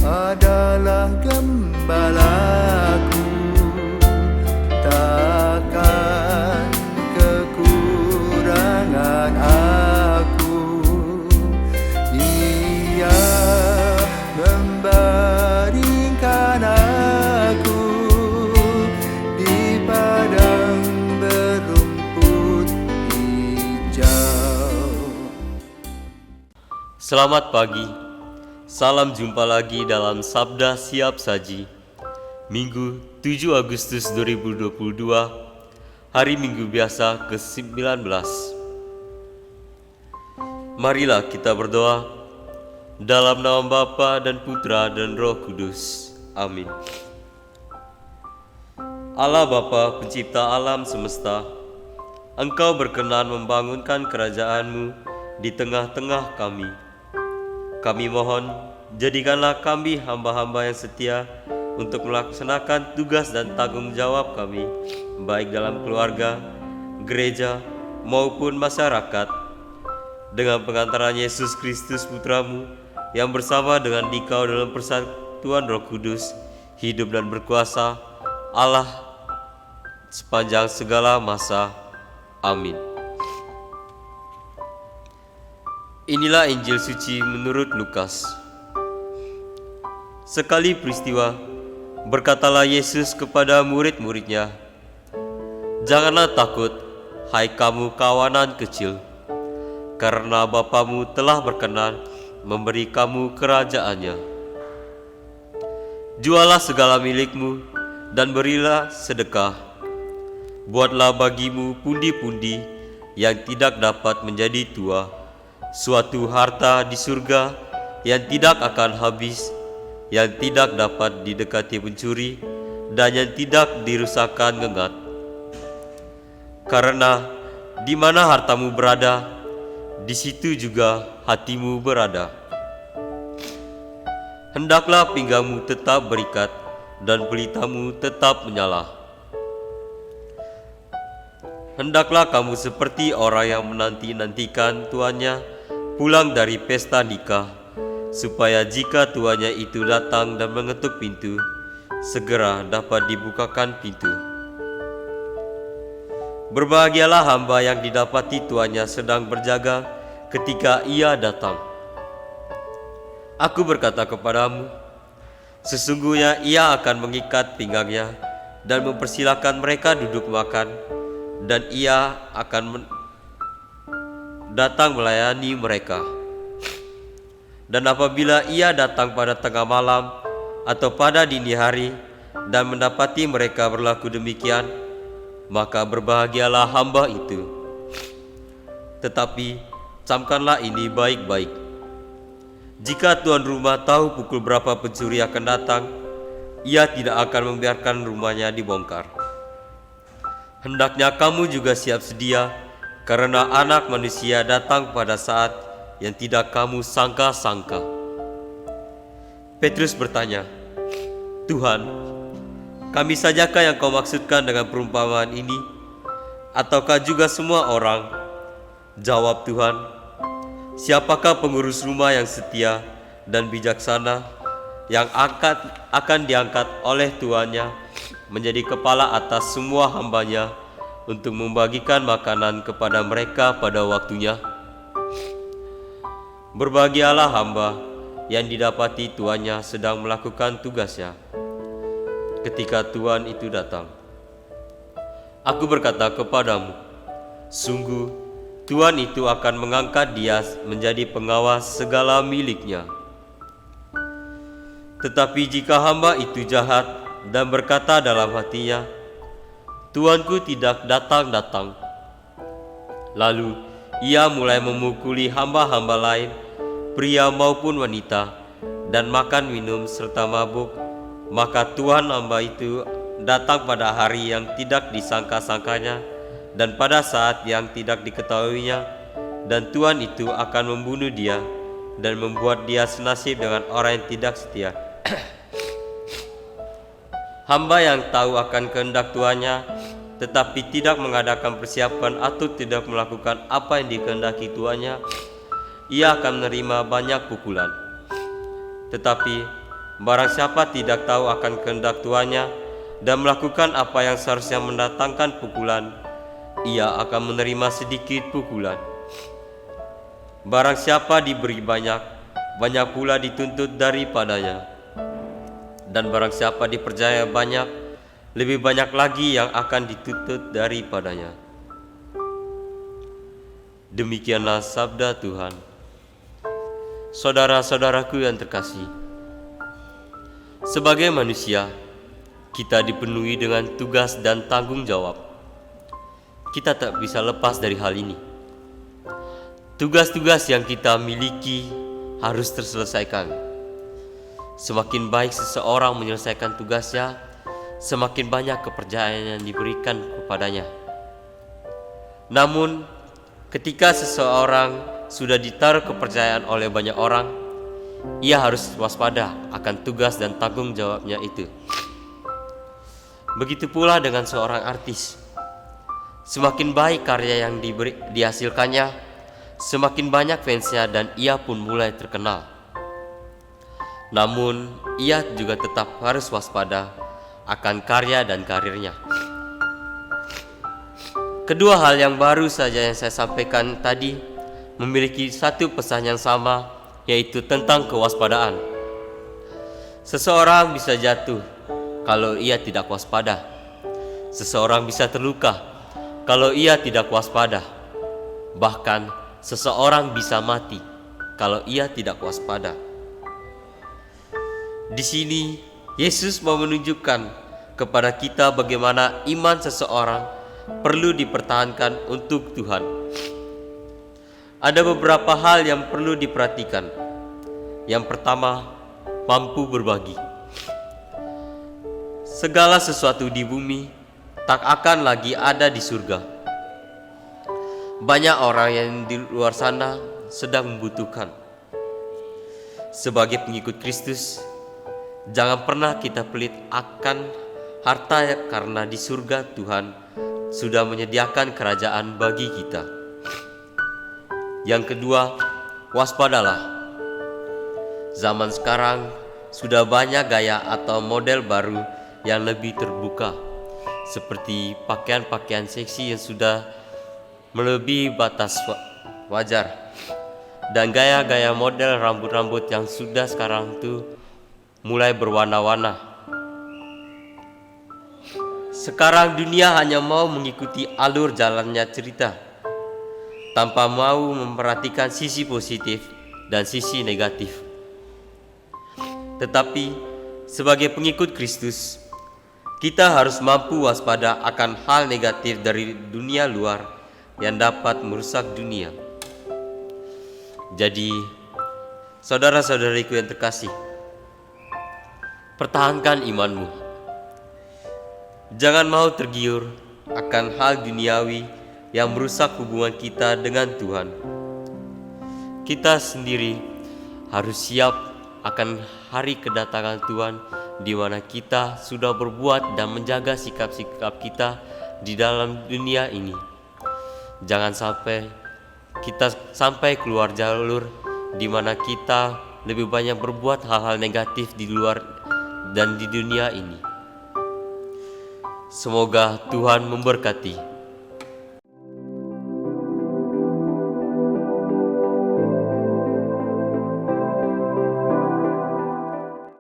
adalah gembalaku, takkan kekurangan aku. Ia membaringkan aku di padang berumput hijau. Selamat pagi, salam jumpa lagi dalam Sabda Siap Saji, Minggu 7 Agustus 2022, hari Minggu biasa ke-19. Marilah kita berdoa dalam nama Bapa dan Putra dan Roh Kudus. Amin. Allah Bapa pencipta alam semesta, Engkau berkenan membangunkan kerajaan-Mu di tengah-tengah kami. Kami mohon, jadikanlah kami hamba-hamba yang setia untuk melaksanakan tugas dan tanggung jawab kami, baik dalam keluarga, gereja, maupun masyarakat, dengan pengantaran Yesus Kristus Putra-Mu, yang bersama dengan Dikau dalam persatuan Roh Kudus, hidup dan berkuasa, Allah sepanjang segala masa. Amin. Inilah Injil suci menurut Lukas. Sekali peristiwa, berkatalah Yesus kepada murid-muridnya, "Janganlah takut, hai kamu kawanan kecil, karena Bapamu telah berkenan memberi kamu kerajaannya. Jualah segala milikmu dan berilah sedekah. Buatlah bagimu pundi-pundi yang tidak dapat menjadi tua, suatu harta di surga yang tidak akan habis, yang tidak dapat didekati pencuri, dan yang tidak dirusakkan ngengat. Karena di mana hartamu berada, di situ juga hatimu berada. Hendaklah pinggangmu tetap berikat dan pelitamu tetap menyala. Hendaklah kamu seperti orang yang menanti-nantikan tuannya pulang dari pesta nikah, supaya jika tuannya itu datang dan mengetuk pintu, segera dapat dibukakan pintu. Berbahagialah hamba yang didapati tuannya sedang berjaga ketika ia datang. Aku berkata kepadamu, sesungguhnya ia akan mengikat pinggangnya dan mempersilahkan mereka duduk makan, dan ia akan datang melayani mereka. Dan apabila ia datang pada tengah malam atau pada dini hari dan mendapati mereka berlaku demikian, maka berbahagialah hamba itu. Tetapi camkanlah ini baik-baik. Jika tuan rumah tahu pukul berapa pencuri akan datang, ia tidak akan membiarkan rumahnya dibongkar. Hendaknya kamu juga siap sedia, karena Anak Manusia datang pada saat yang tidak kamu sangka-sangka." Petrus bertanya, "Tuhan, kami sajakah yang kau maksudkan dengan perumpamaan ini, ataukah juga semua orang?" Jawab Tuhan, "Siapakah pengurus rumah yang setia dan bijaksana, yang akan diangkat oleh tuannya menjadi kepala atas semua hambanya untuk membagikan makanan kepada mereka pada waktunya? Berbahagialah hamba yang didapati tuannya sedang melakukan tugasnya ketika tuan itu datang. Aku berkata kepadamu, sungguh tuan itu akan mengangkat dia menjadi pengawas segala miliknya. Tetapi jika hamba itu jahat dan berkata dalam hatinya, tuanku tidak datang-datang, lalu ia mulai memukuli hamba-hamba lain, pria maupun wanita, dan makan minum serta mabuk, maka tuan hamba itu datang pada hari yang tidak disangka-sangkanya dan pada saat yang tidak diketahuinya, dan tuan itu akan membunuh dia dan membuat dia senasib dengan orang yang tidak setia. Hamba yang tahu akan kehendak tuannya tetapi tidak mengadakan persiapan atau tidak melakukan apa yang dikehendaki tuannya, ia akan menerima banyak pukulan. Tetapi Barang siapa tidak tahu akan kehendak tuannya dan melakukan apa yang seharusnya mendatangkan pukulan, ia akan menerima sedikit pukulan. Barang siapa diberi banyak, banyak pula dituntut daripadanya. Dan barang siapa dipercaya banyak, lebih banyak lagi yang akan dituntut daripadanya. Demikianlah sabda Tuhan. Saudara-saudaraku yang terkasih, sebagai manusia, kita dipenuhi dengan tugas dan tanggung jawab. Kita tak bisa lepas dari hal ini. Tugas-tugas yang kita miliki harus terselesaikan. Semakin baik seseorang menyelesaikan tugasnya, semakin banyak kepercayaan yang diberikan kepadanya. Namun, ketika seseorang sudah ditaruh kepercayaan oleh banyak orang, ia harus waspada akan tugas dan tanggung jawabnya itu. Begitu pula dengan seorang artis. Semakin baik karya yang dihasilkannya, semakin banyak fansnya dan ia pun mulai terkenal. Namun, ia juga tetap harus waspada akan karya dan karirnya. Kedua hal yang baru saja yang saya sampaikan tadi memiliki satu pesan yang sama, yaitu tentang kewaspadaan. Seseorang bisa jatuh kalau ia tidak waspada. Seseorang bisa terluka kalau ia tidak waspada. Bahkan seseorang bisa mati kalau ia tidak waspada. Di sini Yesus mau menunjukkan kepada kita bagaimana iman seseorang perlu dipertahankan untuk Tuhan. Ada beberapa hal yang perlu diperhatikan. Yang pertama, mampu berbagi. Segala sesuatu di bumi tak akan lagi ada di surga. Banyak orang yang di luar sana sedang membutuhkan. Sebagai pengikut Kristus, jangan pernah kita pelit akan harta, karena di surga Tuhan sudah menyediakan kerajaan bagi kita. Yang kedua, waspadalah. Zaman sekarang sudah banyak gaya atau model baru yang lebih terbuka, seperti pakaian-pakaian seksi yang sudah melebihi batas wajar, dan gaya-gaya model rambut-rambut yang sudah sekarang tuh mulai berwarna-warna. Sekarang dunia hanya mau mengikuti alur jalannya cerita, tanpa mau memperhatikan sisi positif dan sisi negatif. Tetapi sebagai pengikut Kristus, kita harus mampu waspada akan hal negatif dari dunia luar yang dapat merusak dunia. Jadi, saudara-saudariku yang terkasih, pertahankan imanmu. Jangan mau tergiur akan hal duniawi yang merusak hubungan kita dengan Tuhan. Kita sendiri harus siap akan hari kedatangan Tuhan, di mana kita sudah berbuat dan menjaga sikap-sikap kita di dalam dunia ini. Jangan sampai kita sampai keluar jalur di mana kita lebih banyak berbuat hal-hal negatif di luar dan di dunia ini. Semoga Tuhan memberkati.